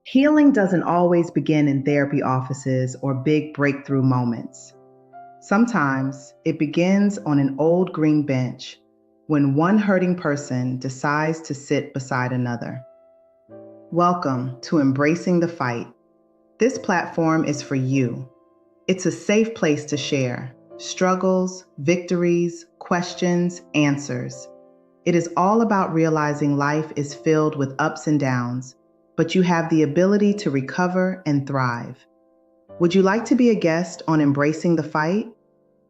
Healing doesn't always begin in therapy offices or big breakthrough moments. Sometimes it begins on an old green bench when one hurting person decides to sit beside another. Welcome to Embracing the Fight. This platform is for you. It's a safe place to share struggles, victories, questions, answers. It is all about realizing life is filled with ups and downs, but you have the ability to recover and thrive. Would you like to be a guest on Embracing the Fight?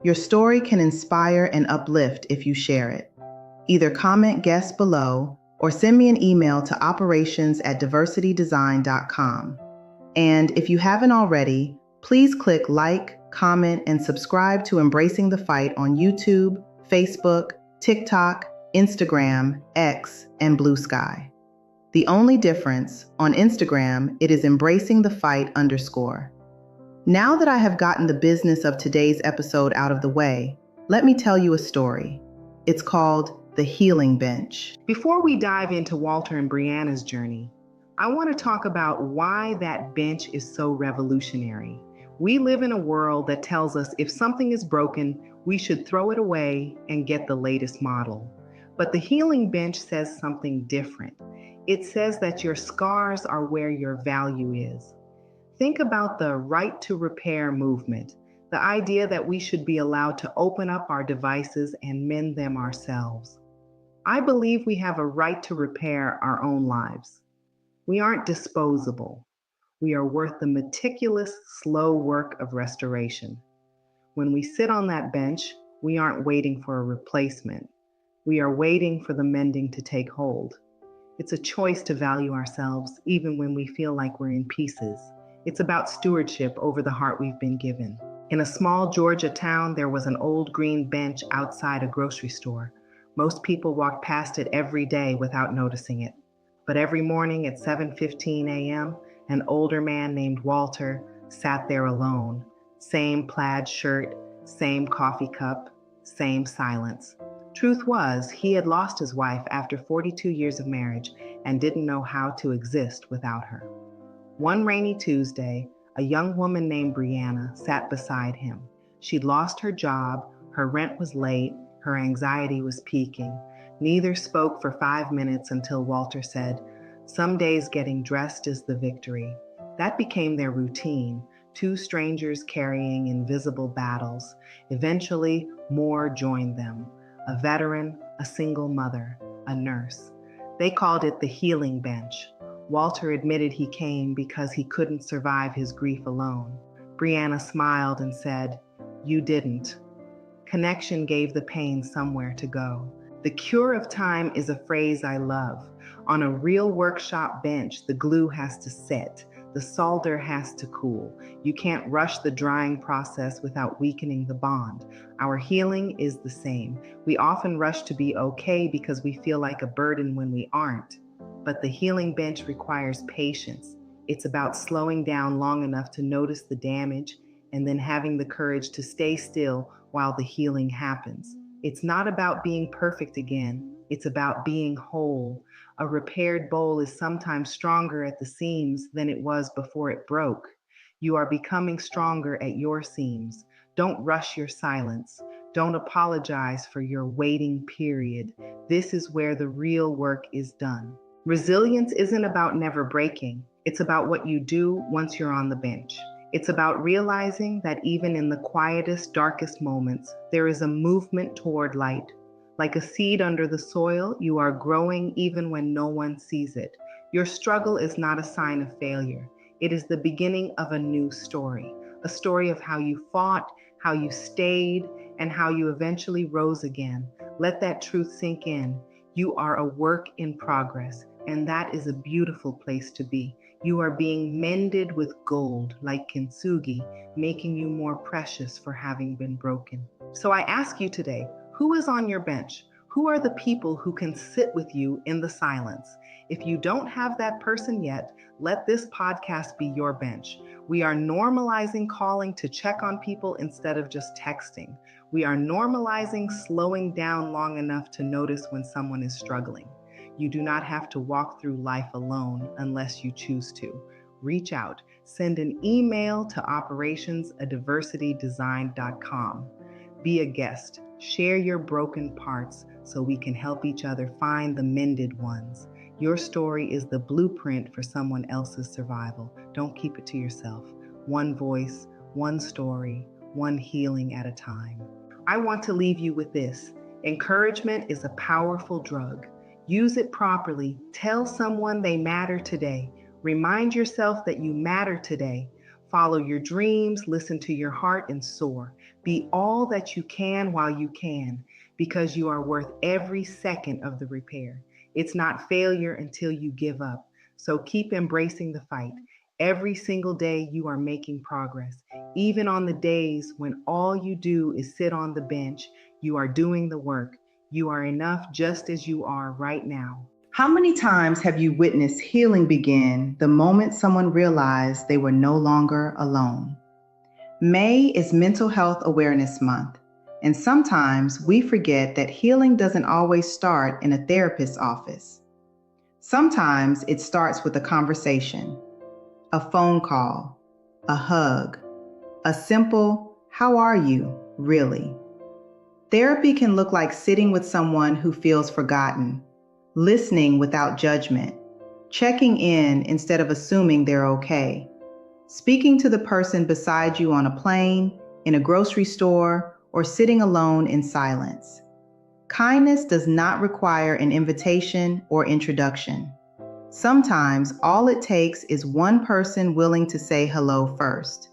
Your story can inspire and uplift if you share it. Either comment guest below or send me an email to operations@diversitydesign.com. And if you haven't already, please click like, comment, and subscribe to Embracing the Fight on YouTube, Facebook, TikTok, Instagram, X, and Blue Sky. The only difference, on Instagram, it is Embracing the Fight _. Now that I have gotten the business of today's episode out of the way, let me tell you a story. It's called The Healing Bench. Before we dive into Walter and Brianna's journey, I want to talk about why that bench is so revolutionary. We live in a world that tells us if something is broken, we should throw it away and get the latest model. But the healing bench says something different. It says that your scars are where your value is. Think about the right to repair movement, the idea that we should be allowed to open up our devices and mend them ourselves. I believe we have a right to repair our own lives. We aren't disposable. We are worth the meticulous, slow work of restoration. When we sit on that bench, we aren't waiting for a replacement. We are waiting for the mending to take hold. It's a choice to value ourselves even when we feel like we're in pieces. It's about stewardship over the heart we've been given. In a small Georgia town, there was an old green bench outside a grocery store. Most people walked past it every day without noticing it. But every morning at 7:15 a.m., an older man named Walter sat there alone. Same plaid shirt, same coffee cup, same silence. Truth was, he had lost his wife after 42 years of marriage and didn't know how to exist without her. One rainy Tuesday, a young woman named Brianna sat beside him. She'd lost her job, her rent was late, her anxiety was peaking. Neither spoke for 5 minutes until Walter said, "Some days getting dressed is the victory." That became their routine, two strangers carrying invisible battles. Eventually, more joined them. A veteran, a single mother, a nurse. They called it the healing bench. Walter admitted he came because he couldn't survive his grief alone. Brianna smiled and said, "You didn't." Connection gave the pain somewhere to go. The cure of time is a phrase I love. On a real workshop bench, the glue has to set. The solder has to cool. You can't rush the drying process without weakening the bond. Our healing is the same. We often rush to be okay because we feel like a burden when we aren't. But the healing bench requires patience. It's about slowing down long enough to notice the damage and then having the courage to stay still while the healing happens. It's not about being perfect again. It's about being whole. A repaired bowl is sometimes stronger at the seams than it was before it broke. You are becoming stronger at your seams. Don't rush your silence. Don't apologize for your waiting period. This is where the real work is done. Resilience isn't about never breaking. It's about what you do once you're on the bench. It's about realizing that even in the quietest, darkest moments, there is a movement toward light. Like a seed under the soil, you are growing even when no one sees it. Your struggle is not a sign of failure. It is the beginning of a new story, a story of how you fought, how you stayed, and how you eventually rose again. Let that truth sink in. You are a work in progress, and that is a beautiful place to be. You are being mended with gold, like kintsugi, making you more precious for having been broken. So I ask you today, who is on your bench? Who are the people who can sit with you in the silence? If you don't have that person yet, let this podcast be your bench. We are normalizing calling to check on people instead of just texting. We are normalizing slowing down long enough to notice when someone is struggling. You do not have to walk through life alone unless you choose to. Reach out. Send an email to operations@diversitydesign.com. Be a guest. Share your broken parts so we can help each other find the mended ones. Your story is the blueprint for someone else's survival. Don't keep it to yourself. One voice, one story, one healing at a time. I want to leave you with this. Encouragement is a powerful drug. Use it properly. Tell someone they matter today. Remind yourself that you matter today. Follow your dreams, listen to your heart, and soar. Be all that you can while you can, because you are worth every second of the repair. It's not failure until you give up. So keep embracing the fight. Every single day you are making progress. Even on the days when all you do is sit on the bench, you are doing the work. You are enough just as you are right now. How many times have you witnessed healing begin the moment someone realized they were no longer alone? May is Mental Health Awareness Month, and sometimes we forget that healing doesn't always start in a therapist's office. Sometimes it starts with a conversation, a phone call, a hug, a simple, "How are you, really?" Therapy can look like sitting with someone who feels forgotten, listening without judgment, checking in instead of assuming they're okay, speaking to the person beside you on a plane, in a grocery store, or sitting alone in silence. Kindness does not require an invitation or introduction. Sometimes all it takes is one person willing to say hello first.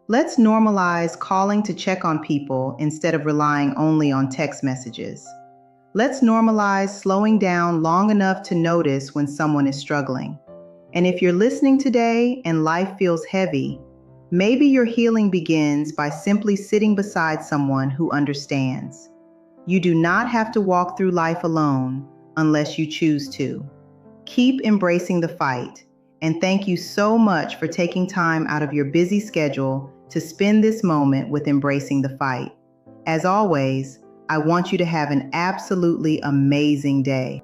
Let's normalize calling to check on people instead of relying only on text messages. Let's normalize slowing down long enough to notice when someone is struggling. And if you're listening today and life feels heavy, maybe your healing begins by simply sitting beside someone who understands. You do not have to walk through life alone unless you choose to. Keep embracing the fight, and thank you so much for taking time out of your busy schedule to spend this moment with Embracing the Fight. As always, I want you to have an absolutely amazing day.